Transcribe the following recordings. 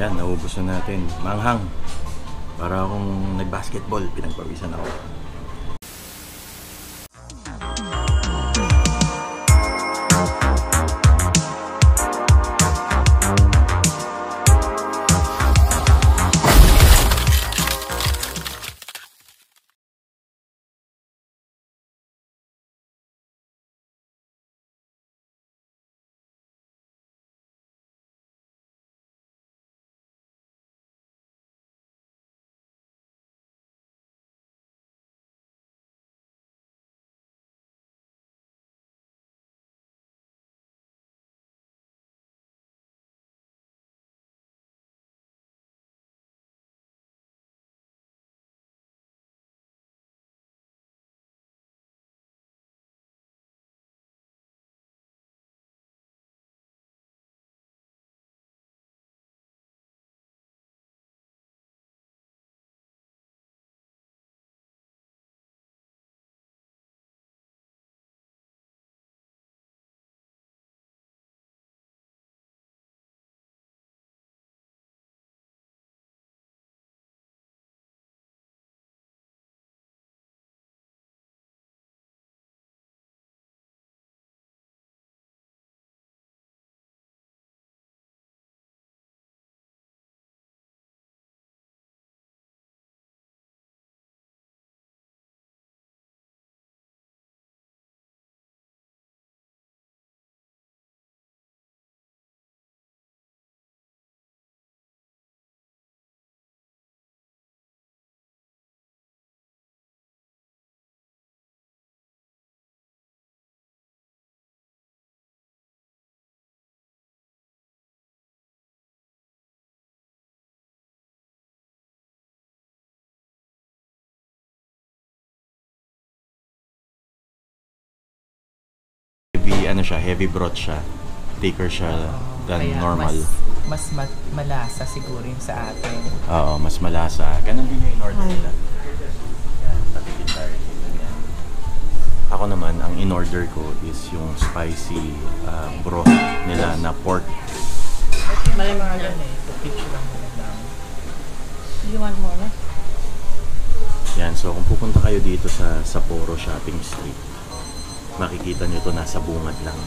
Yan, naubos na natin. Manghang. Para akong nag-basketball, pinagpawisan ako. Heavy, ano siya, heavy broth siya. Thicker siya than Kaya normal. mas malasa siguro yung sa atin. Oo, mas malasa. Ganun din yung in-order nila. Yan, patipid tayo. Ganyan. Ako naman, ang in-order ko is yung spicy broth nila na pork. May mga yan eh. Picture lang mo lang. You want more, no? Yan, so kung pupunta kayo dito sa Sapporo Shopping Street, makikita nyo to nasa bungad lang.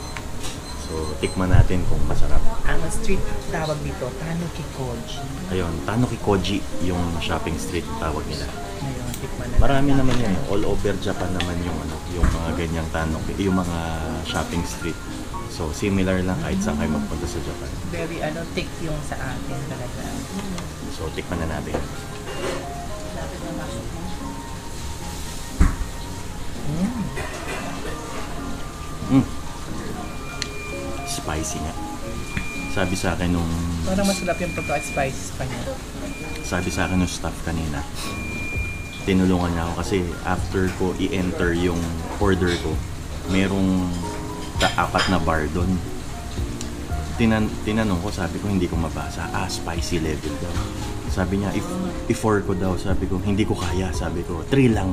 So, tikman natin kung masarap. Ang street tawag dito, Tanuki Koji. Ayun, Tanuki Koji yung shopping street tawag nila. Ngayon, tikman na. Marami naman yan. All over Japan naman yung yung mga ganyang Tanuki, yung mga shopping street. So, similar lang kahit saan kayo magpunta sa Japan. Very thick yung sa atin talaga. So, tikman na natin. Lapit na masok mo. Spicy nga. Sabi sa akin nung Parang masarap yung pagka-spices pa niya. sabi sa akin nung staff kanina, tinulungan niya ako kasi after ko i-enter yung order ko, merong apat na bar doon. Tinanong ko, sabi ko hindi ko mabasa. Spicy level daw. Sabi niya, if 4 ko daw, sabi ko, hindi ko kaya. Sabi ko, 3 lang.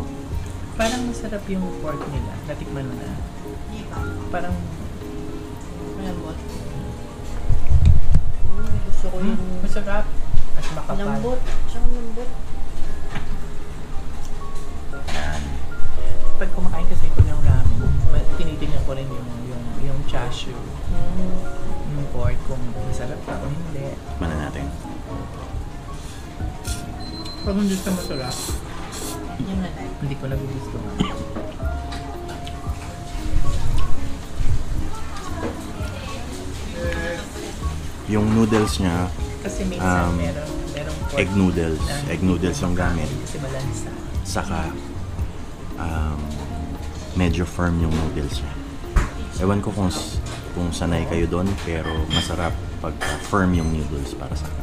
Parang masarap yung pork nila. Natikman mo na. Parang Malambot. Gusto ko yung masarap. At makapal. lambot. Siyang lambot. Yan. Pag kumakain kasi ito ng ramen, tinitingnan ko rin yung chashu. Yung pork, kung masarap pa o hindi. Tikman na natin. Pag hindi siya masarap, Yung na. hindi ko nagugustuhan. Yung noodles niya, Kasi minsan Um, merong pork egg noodles. na Egg noodles yung gamit. kasi malansa. Saka, medyo firm yung noodles niya. Ewan ko kung sanay kayo doon, pero masarap pag firm yung noodles para sa akin.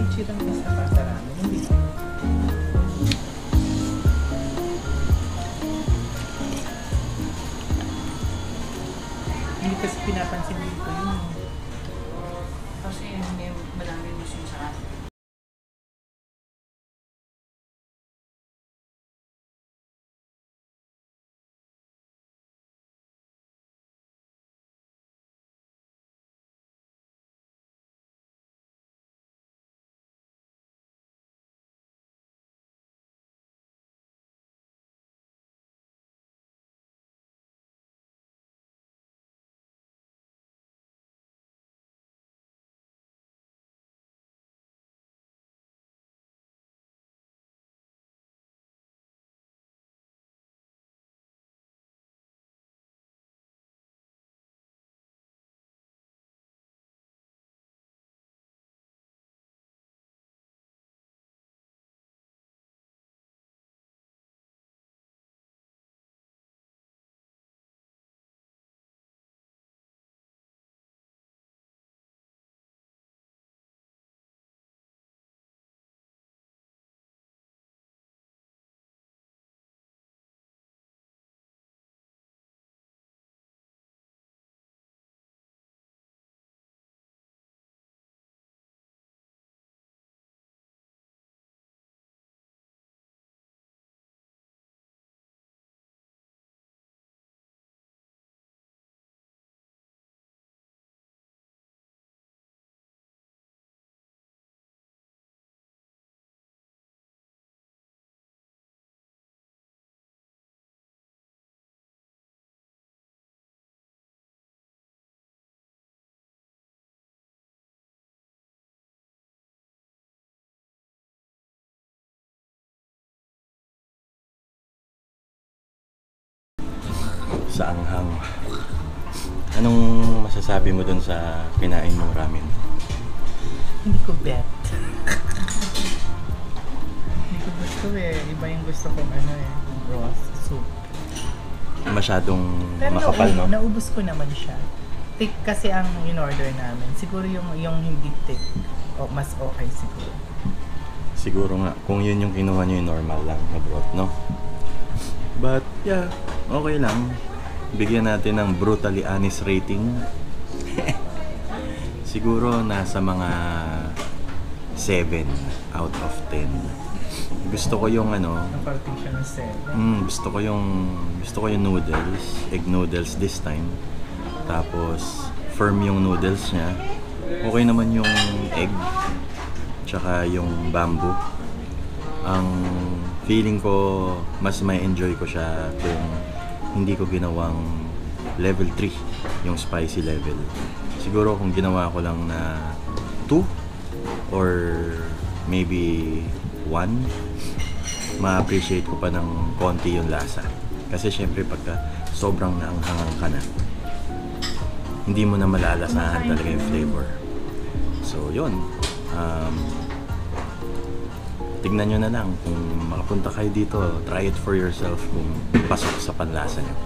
Ichirang isa pa sa ramen. Hindi. Hindi kasi pinapansin ko yun. Kasi may madami gusto sa atin. sa anghang. Anong masasabi mo dun sa kinain mong ramen? Hindi ko bet. Hindi ko gusto eh. Iba yung gusto kong broth soup. Masyadong Pero makapal, no? naubos ko naman siya. Thick kasi ang in-order namin. Siguro yung hindi thick, mas okay siguro. Siguro nga, kung yun yung kinuha nyo, yung normal lang na broth, no? But, yeah, okay lang. Bigyan natin ng brutally honest rating. Siguro nasa mga 7 out of 10. Gusto ko yung Nakarating siya ng 7. gusto ko yung noodles, egg noodles this time. Tapos, firm yung noodles niya. Okay naman yung egg, tsaka yung bamboo. Ang feeling ko, mas may enjoy ko siya kung hindi ko ginawang level 3, yung spicy level. Siguro kung ginawa ko lang na 2 or maybe 1, ma-appreciate ko pa ng konti yung lasa. Kasi syempre pagka sobrang naanghangan ka na, hindi mo na malalasahan talaga yung flavor. So yun, tignan nyo na lang kung makapunta kayo dito, try it for yourself kung pasok sa panlasa nyo.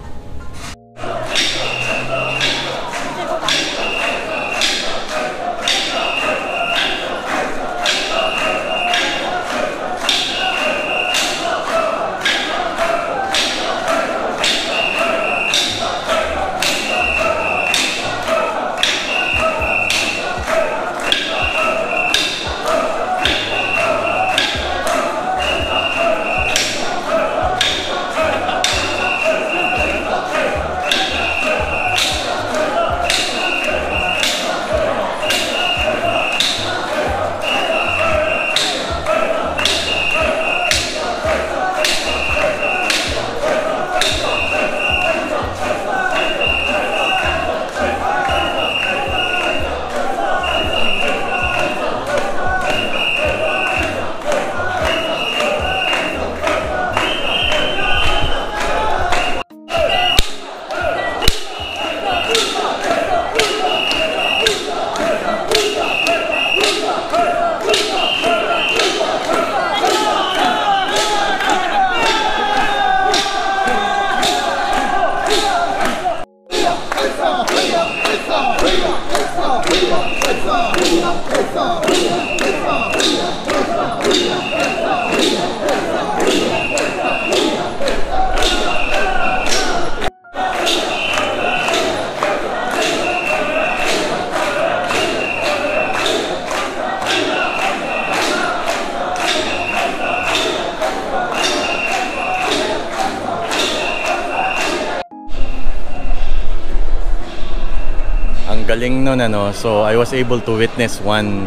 Galing nun so I was able to witness one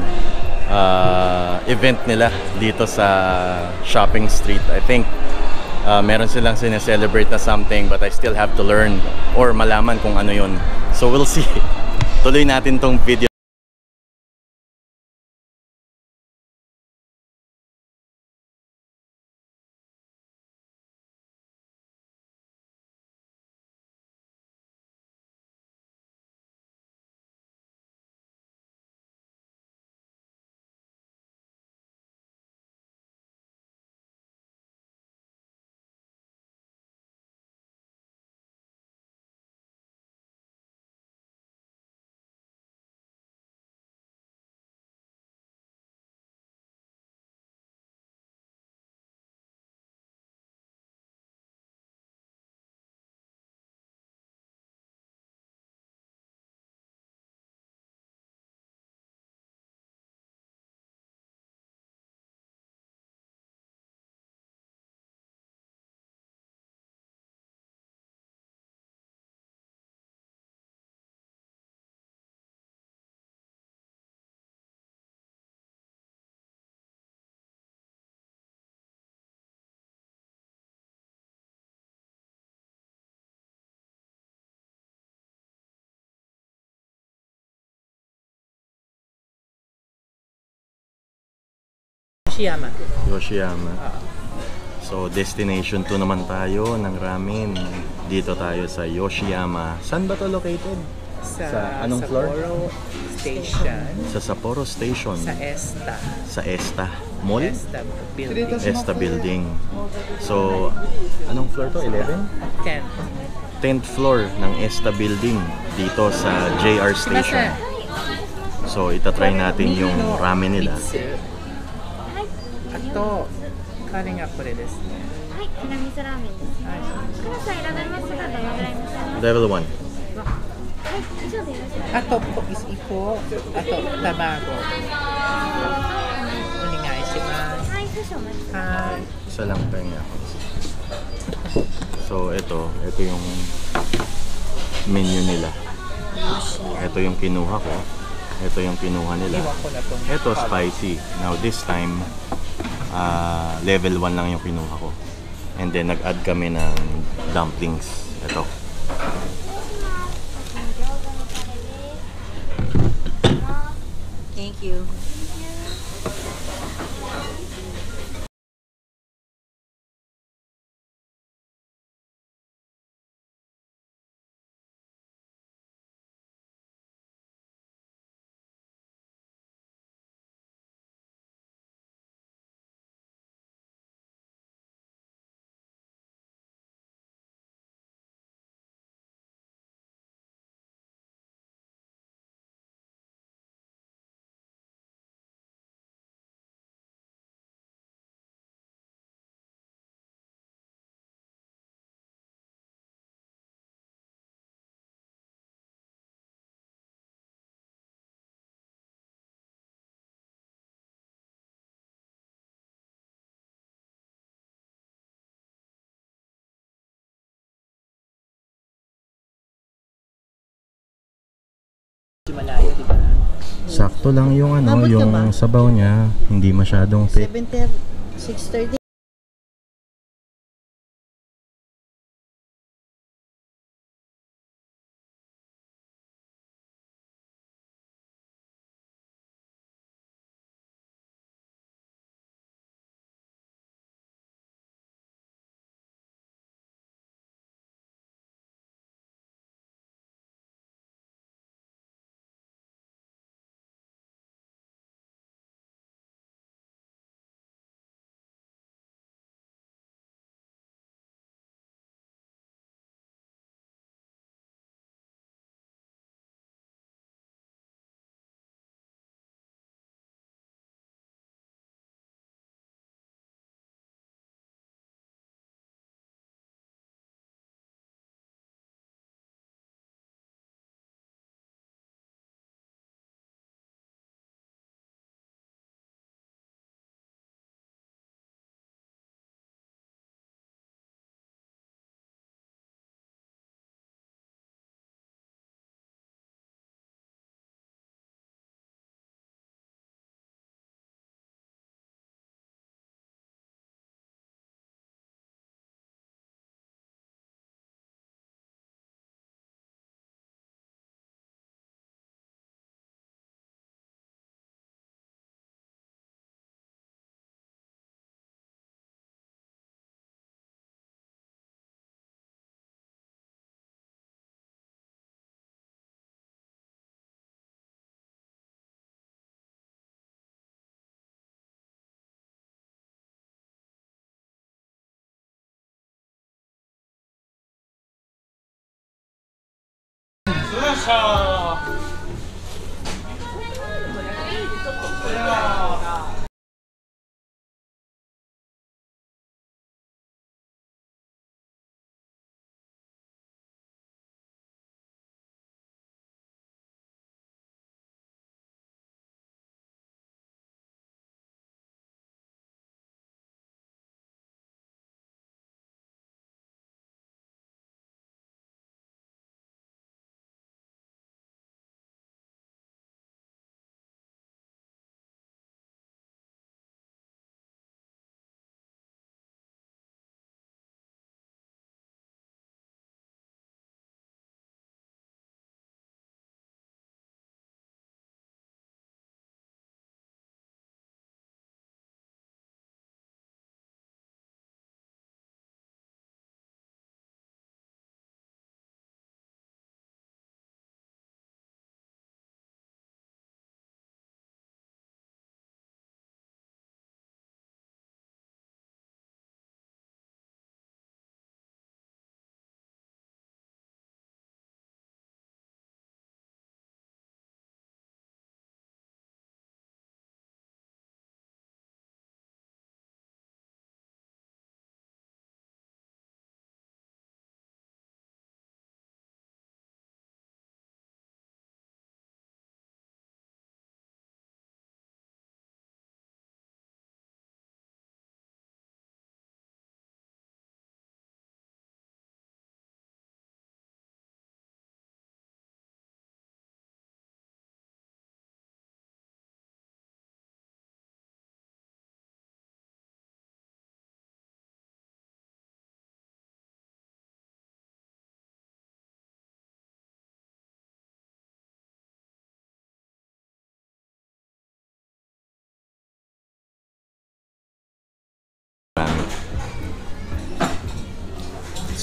event nila dito sa shopping street. I think meron silang sineselebrate na something but I still have to learn or malaman kung ano yun. So we'll see. Tuloy natin tong video. Yoshiyama. Yoshiyama. So, destination 2 naman tayo ng ramen. Dito tayo sa Yoshiyama. Saan ba to located? Sa anong floor? Sapporo Station. Sa Sapporo Station. Sa ESTA. Sa ESTA Mall? ESTA Building. ESTA Building. So, anong floor to? 11? 10. 10th floor ng ESTA Building dito sa JR Station. So, itatry natin yung ramen nila. Ato, karing nga po rin desu ne. はい、ティラミスラーメンです。関西ラベルマスがどのぐらい召し上がりますか？ Level 1. はい、以上でよろしいですか？ Ato po is ipo. Ato, tabago. Onegaishimasu. はい、少々お待ちください。Hi. Isa lang pahinga ako. So, ito yung menu nila. Ito yung kinuha ko. Ito yung kinuha nila. Iwan ko na itong Ito spicy. Now this time, level 1 lang yung kinuha ko. And then nag-add kami ng dumplings. Ito. Thank you. Malayo, di ba? Sakto lang yung Abot ka ba? yung sabaw niya. Hindi masyadong thick. 7:30, 6:30.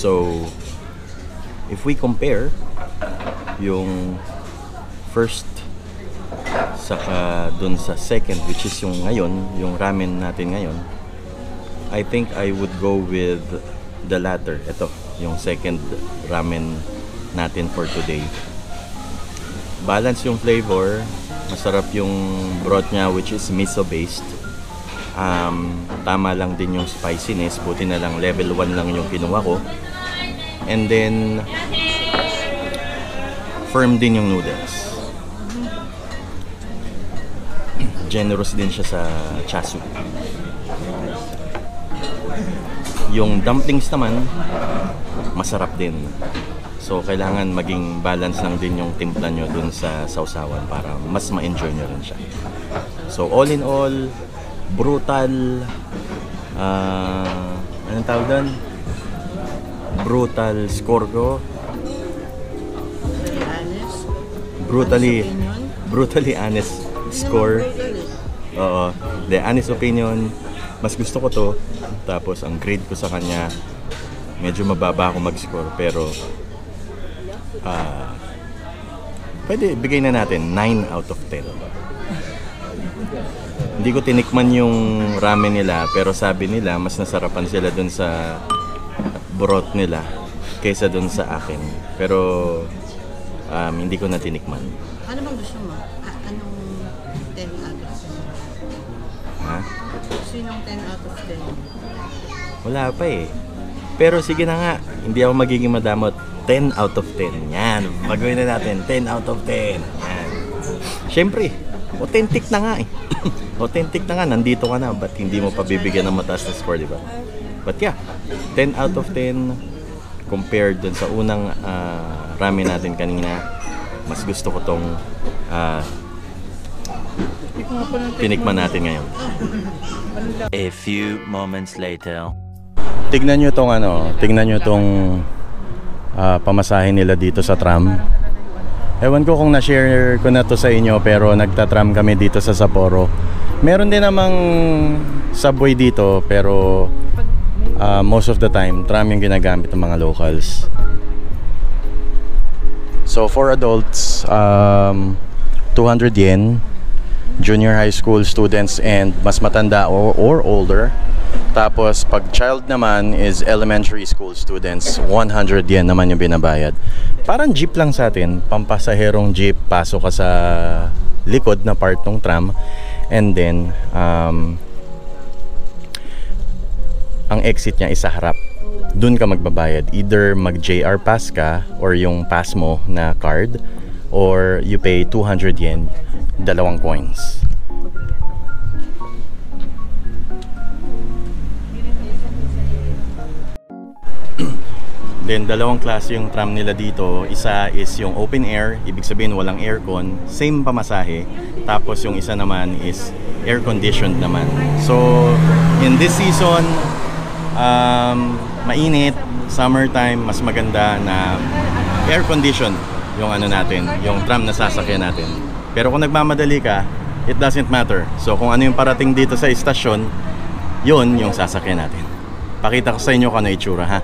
So, if we compare yung first saka dun sa second, which is yung ngayon, yung ramen natin ngayon, I think I would go with the latter. Ito, yung second ramen natin for today. Balance yung flavor, masarap yung broth niya, which is miso based. Tama lang din yung spiciness, buti na lang level 1 lang yung kinuha ko. And then firm din yung noodles. Generous din siya sa chasu. Yung dumplings naman masarap din. So kailangan maging balance lang din yung timpla nyo dun sa sausawan para mas ma-enjoy nyo rin siya. So all in all, brutal, anong tawag doon? Brutal score ko. Brutally honest score. Oo, the honest opinion, mas gusto ko to. Tapos ang grade ko sa kanya, medyo mababa ako mag-score, pero pwede bigay na natin 9 out of 10. Hindi ko tinikman yung ramen nila, pero sabi nila mas nasarapan sila dun sa broth nila kaysa dun sa akin. Pero hindi ko na tinikman. Ano bang gusto mo? Anong 10 out of 10? Ha? Sinong 10 out of 10? Wala pa eh. Pero sige na nga, hindi ako magiging madamot. 10 out of 10. Yan, magawin na natin. 10 out of 10. Yan. Siyempre, authentic na nga eh. Authentic na nga, nandito ka na. Ba't hindi mo pabibigyan ng mataas na score, di ba? But yeah, 10 out of 10 compared dun sa unang ramen natin kanina. Mas gusto ko tong tinikman natin ngayon. A few moments later. Tignan nyo tong pamasahe nila dito sa tram. Ewan ko kung na-share ko na to sa inyo, pero nagta-tram kami dito sa Sapporo. Meron din namang subway dito, pero most of the time tram yung ginagamit ng mga locals. So for adults, 200 yen. Junior high school students and mas matanda or older. Tapos pag child naman is elementary school students, 100 yen naman yung binabayad. Parang jeep lang sa atin, pampasaherong jeep, pasok ka sa likod na part ng tram, and then ang exit niya is sa harap. Doon ka magbabayad, either mag JR pass ka or yung pass mo na card, or you pay 200 yen, 2 coins. Then dalawang klase yung tram nila dito. Isa is yung open air, ibig sabihin walang aircon, same pamasahe. Tapos yung isa naman is air conditioned naman. So in this season, mainit, summertime, mas maganda na air conditioned yung ano natin, yung tram na sasakyan natin. Pero kung nagmamadali ka, it doesn't matter. So kung ano yung parating dito sa istasyon, yun yung sasakyan natin. Pakita ko sa inyo kung ano itsura, ha.